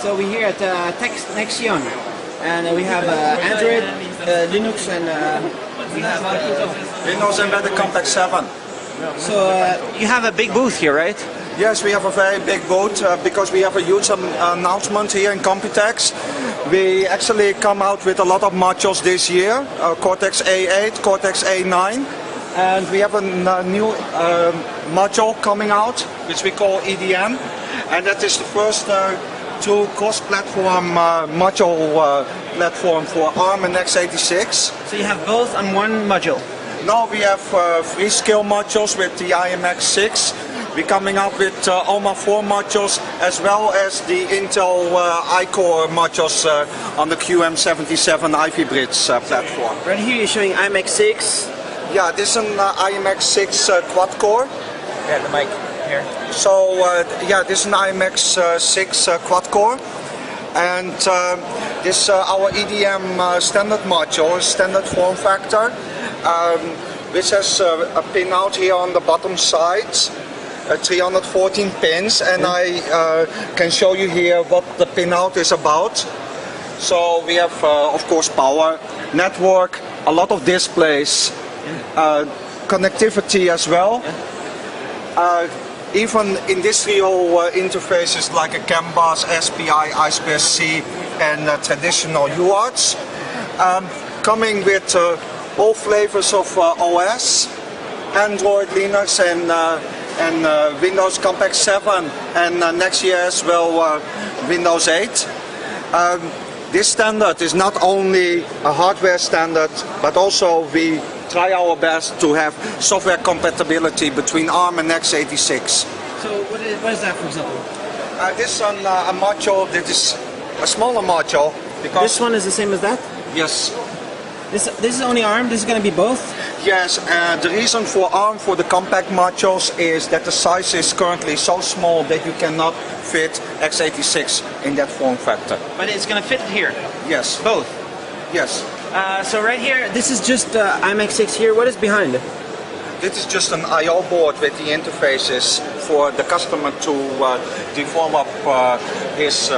So we're here at TechNexion, and we have Android, Linux, and we have Windows Embedded Compact 7. So you have a big booth here, right? Yes, we have a very big booth because we have a huge announcement here in Computex. We actually come out with a lot of modules this year, Cortex A8, Cortex A9, and we have a new module coming out, which we call EDM, and that is the first true cross-platform module platform for ARM and x86. So you have both on one module? Now we have free scale modules with the IMX6. We're coming up with OMA 4 modules as well as the Intel iCore modules on the QM77 Ivy Bridge platform. Right here you're showing IMX6. Yeah, this is an IMX6 quad-core. Yeah, the mic here. So yeah, this is an IMX6 quad-core. And this our EDM standard module, standard form factor, which has a pin out here on the bottom side. 314 pins, and I can show you here what the pinout is about. So we have of course power, network, a lot of displays, connectivity as well, even industrial interfaces like a CAN bus, SPI, I2C, and traditional UARTs, coming with all flavors of OS, Android, Linux, and Windows Compact 7, and next year as well Windows 8. This standard is not only a hardware standard, but also we try our best to have software compatibility between ARM and x86. So what is that, for example? This is a module that is a smaller module. Because this one is the same as that? Yes. This is only ARM? This is going to be both? Yes, the reason for ARM for the compact modules is that the size is currently so small that you cannot fit x86 in that form factor. But it's going to fit here? Yes. Both? Yes. So right here, this is just IMX6 here. What is behind it? This is just an I/O board with the interfaces for the customer to develop his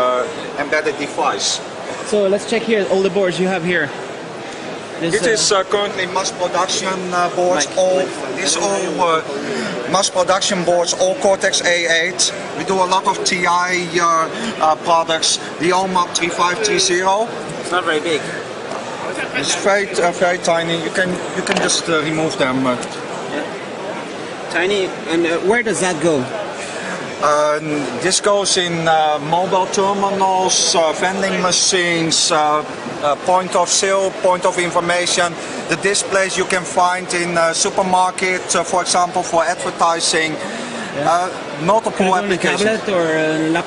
embedded device. So let's check here all the boards you have here. This is currently mass production boards. These all mass production boards, all Cortex A8. We do a lot of TI products. The OMA 3530. It's not very big. It's very tiny. You can just remove them. Yeah. Tiny. And where does that go? This goes in mobile terminals, vending machines, point of sale, point of information. The displays you can find in supermarket, for example, for advertising. Yeah. Multiple applications. Tablet or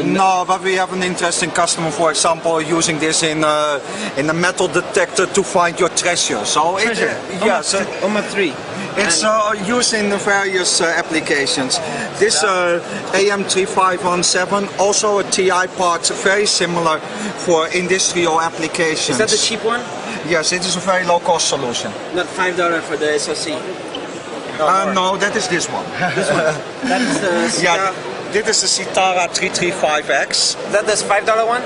no, but we have an interesting customer, for example, using this in a metal detector to find your treasure. So treasure. Yes, OMA 3. It's used in various applications. This AM3517, also a TI part, very similar for industrial applications. Is that the cheap one? Yes, it is a very low-cost solution. Not $5 for the SoC? No, that is this one. This one? That is the yeah, this is the Citara 335X. That is $5 one?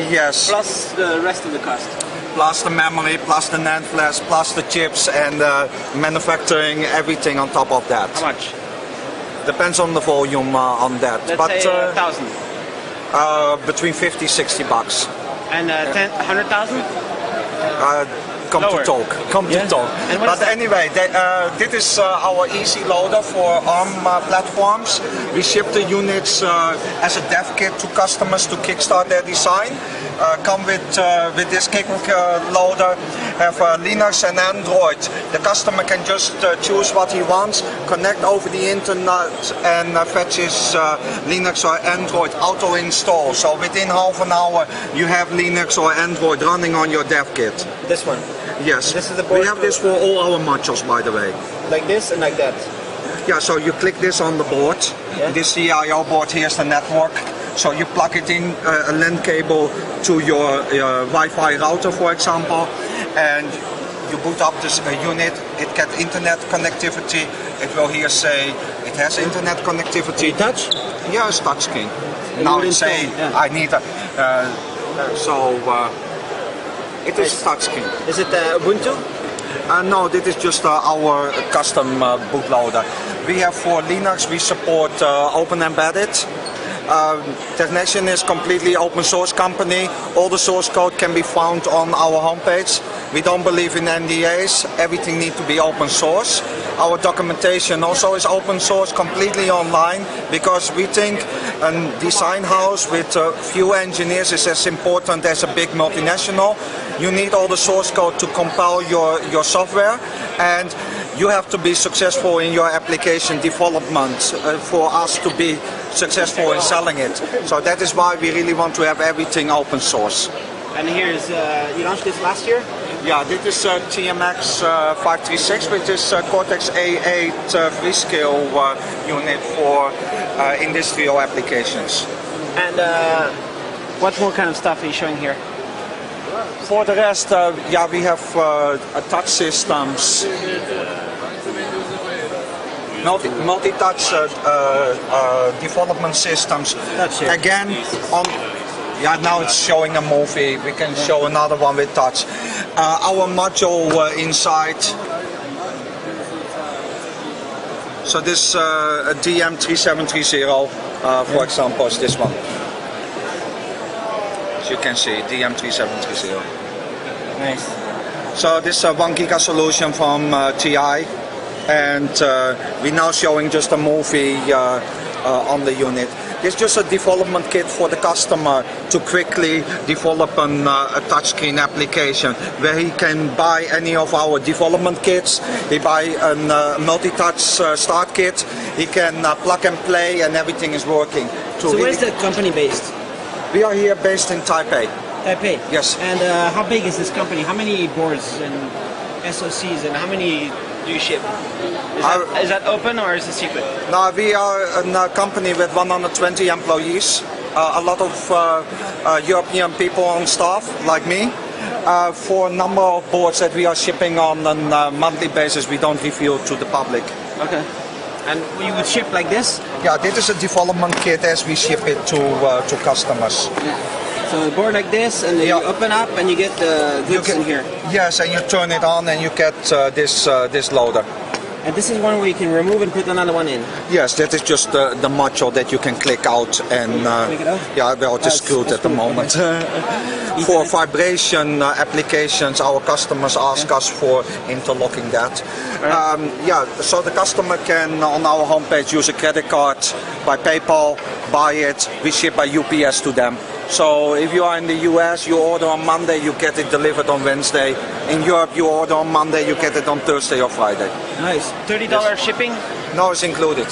Yes. Plus the rest of the cost? Plus the memory, plus the NAND flash, plus the chips, and manufacturing, everything on top of that. How much? Depends on the volume on that. Let's say 1,000. Between 50, 60 bucks. And 100,000? Come Lower. to talk. Come Yeah. to talk. But anyway, this is our easy loader for ARM platforms. We ship the units as a dev kit to customers to kickstart their design. Come with this kick loader, have Linux and Android. The customer can just choose what he wants, connect over the internet, and fetch his Linux or Android auto install. So within half an hour you have Linux or Android running on your dev kit. This one? Yes. This is the board. We have this for all our modules, by the way. Like this and like that? Yeah, so you click this on the board. Yeah. This CIO board, here's the network. So you plug it in a LAN cable to your Wi-Fi router, for example, and you boot up this unit. It gets internet connectivity. It will here say it has internet connectivity. Touch? Yeah, it's touchscreen. now would it's saying install, yeah. I need a, it is touchscreen. Is it Ubuntu? No, this is just our custom bootloader. We have for Linux, we support Open Embedded. TechNexion is completely open source company. All the source code can be found on our homepage. We don't believe in NDAs. Everything needs to be open source. Our documentation also is open source, completely online, because we think a design house with a few engineers is as important as a big multinational. You need all the source code to compile your software, and you have to be successful in your application development for us to be successful in selling it. So that is why we really want to have everything open source. And here's, you launched this last year? Yeah, this is TMX 536, which is Cortex A8 Freescale unit for industrial applications. And what more kind of stuff are you showing here? For the rest, yeah, we have touch systems, multi-touch development systems. That's it. Again, on. Yeah, now it's showing a movie. We can show another one with touch. Our module inside. So this DM3730, for example, is this one. As you can see, DM3730. Nice. So this is a 1 giga solution from TI, and we're now showing just a movie on the unit. It's just a development kit for the customer to quickly develop a touchscreen application where he can buy any of our development kits. He buy a multi-touch start kit. He can plug and play, and everything is working. So where's the company based? We are here based in Taipei. Taipei? Yes. And how big is this company? How many boards and SoCs, and how many do you ship? Is that open or is it secret? No, we are a company with 120 employees, a lot of European people on staff, like me. For a number of boards that we are shipping on a monthly basis, we don't reveal to the public. Okay. And you would ship like this? Yeah, this is a development kit as we ship it to customers. Yeah. So a board like this, and then you open up and you get the goods in here. Yes, and you turn it on and you get this loader. And this is one where you can remove and put another one in? Yes, that is just the module that you can click out and... click it out? Yeah, well, it is screwed at the moment. For vibration applications, our customers ask us for interlocking that. Yeah, so the customer can, on our homepage, use a credit card by PayPal, buy it, we ship by UPS to them. So if you are in the US, you order on Monday, you get it delivered on Wednesday. In Europe, you order on Monday, you get it on Thursday or Friday. Nice. $30 shipping? No, it's included.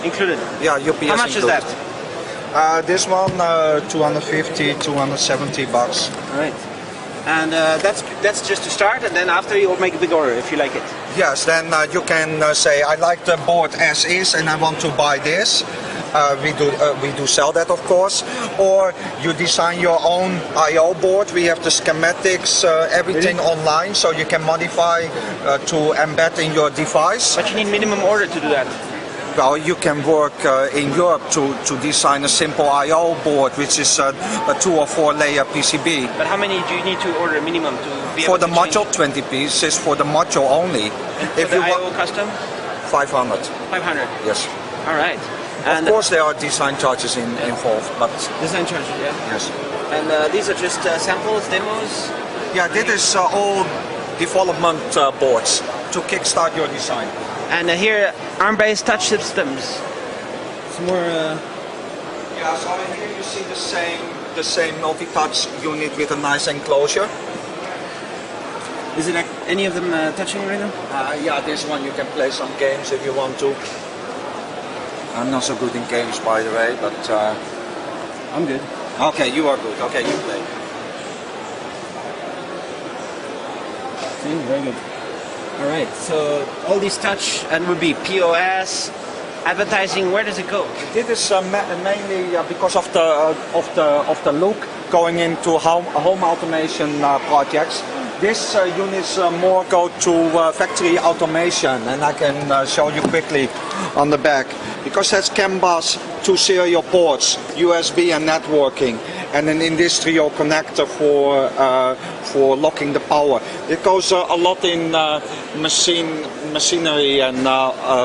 Included? Yeah, UPS How much included. is that? This one, 250, 270 bucks. All right. And that's just to start, and then after you'll make a big order if you like it. Yes, then you can say, I like the board as is and I want to buy this. We do sell that, of course. Or you design your own I/O board. We have the schematics, everything online, so you can modify to embed in your device. But you need minimum order to do that. Well, you can work in Europe to design a simple I/O board, which is a 2 or 4 layer PCB. But how many do you need to order minimum to be for able the to module, change? 20 pieces for the module only. And if for you the want I/O custom? 500. 500. Yes. All right. And of course, there are design charges involved, but design charges, yeah. yes. And these are just samples, demos. Yeah, this is all development boards to kickstart your design. And here, ARM-based touch systems. Some more. Yeah, so here you see the same multi-touch unit with a nice enclosure. Is it any of them touching right now? Yeah, this one you can play some games if you want to. I'm not so good in games, by the way, but I'm good. Okay, you are good. Okay, you play. See, very good. All right. So all these touch and would be POS, advertising. Where does it go? This is mainly because of the look going into home automation projects. This units more go to factory automation, and I can show you quickly on the back. Because it has CAN bus, 2 serial ports, USB and networking, and an industrial connector for locking the power. It goes a lot in machinery and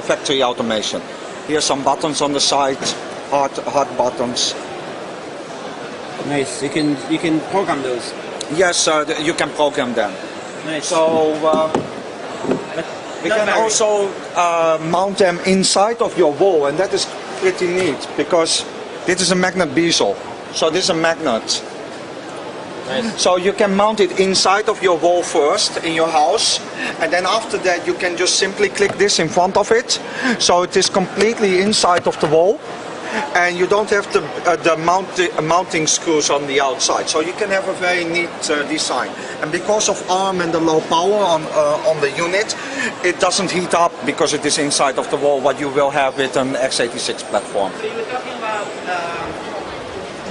factory automation. Here are some buttons on the side, hard buttons. Nice. You can program those. Yes, you can program them. Nice. So we can also mount them inside of your wall, and that is pretty neat because this is a magnet bezel. So this is a magnet. Nice. So you can mount it inside of your wall first in your house, and then after that you can just simply click this in front of it. So it is completely inside of the wall, and you don't have the mounting screws on the outside. So you can have a very neat design. And because of ARM and the low power on the unit, it doesn't heat up because it is inside of the wall, what you will have with an x86 platform. So you were talking about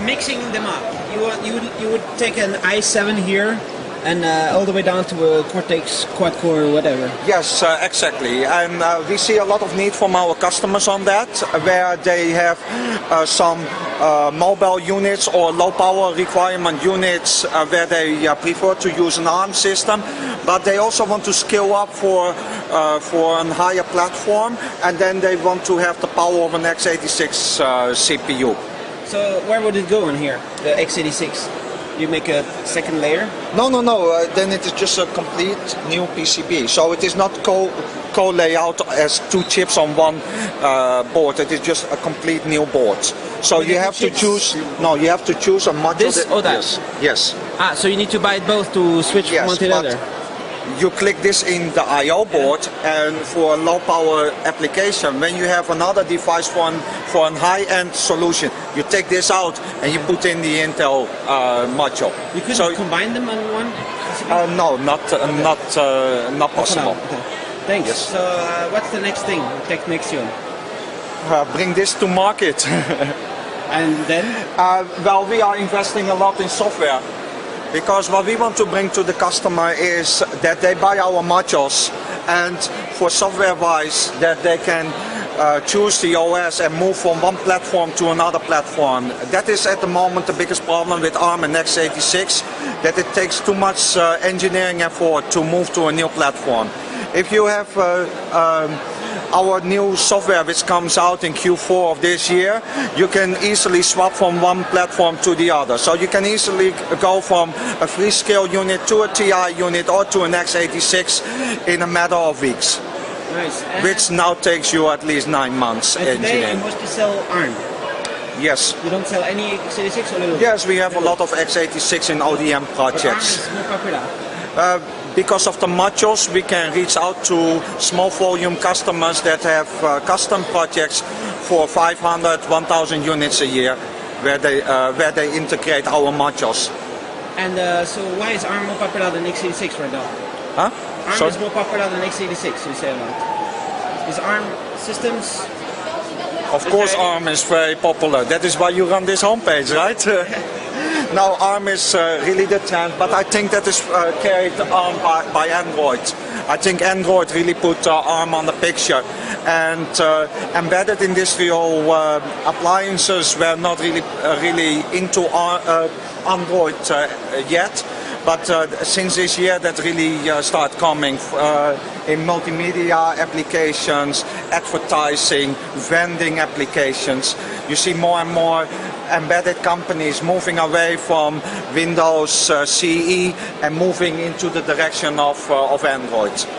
mixing them up. You would take an i7 here and all the way down to a Cortex quad-core or whatever. Yes, exactly. And we see a lot of need from our customers on that, where they have some mobile units or low power requirement units where they prefer to use an ARM system, but they also want to scale up for a higher platform, and then they want to have the power of an x86 CPU. So where would it go in here, the x86? You make a second layer? No. Then it is just a complete new PCB. So it is not co-layout as 2 chips on one board. It is just a complete new board. So you have to choose. No, you have to choose a module. This or that? Yes. Ah, so you need to buy it both to switch from one to the other. You click this in the I/O board, and for a low power application, when you have another device for a high-end solution, you take this out and you put in the Intel module. You couldn't combine them on one? No, not possible. Okay. Thanks. Yes. So what's the next thing, TechNexion? Bring this to market. And then? Well, we are investing a lot in software. Because what we want to bring to the customer is that they buy our modules, and for software-wise, that they can choose the OS and move from one platform to another platform. That is at the moment the biggest problem with ARM and x86, that it takes too much engineering effort to move to a new platform. If you have our new software which comes out in Q4 of this year, you can easily swap from one platform to the other. So you can easily go from a Freescale unit to a TI unit or to an x86 in a matter of weeks. Nice. Which now takes you at least 9 months and today engineering. you mostly sell ARM? Yes. You don't sell any x86 or little? Yes, we have a lot of x86 in ODM projects. But ARM is more popular. Because of the modules, we can reach out to small volume customers that have custom projects for 500, 1,000 units a year, where they integrate our modules. And so why is ARM more popular than x86 right now? Huh? ARM is more popular than x86, you say a lot. Is ARM systems? Of course ARM is very popular. That is why you run this homepage, right? Now ARM is really the trend, but I think that is carried on by Android. I think Android really put ARM on the picture, and embedded industrial appliances were not really into Android yet. But since this year, that really start coming in multimedia applications, advertising, vending applications. You see more and more embedded companies moving away from Windows CE and moving into the direction of Android.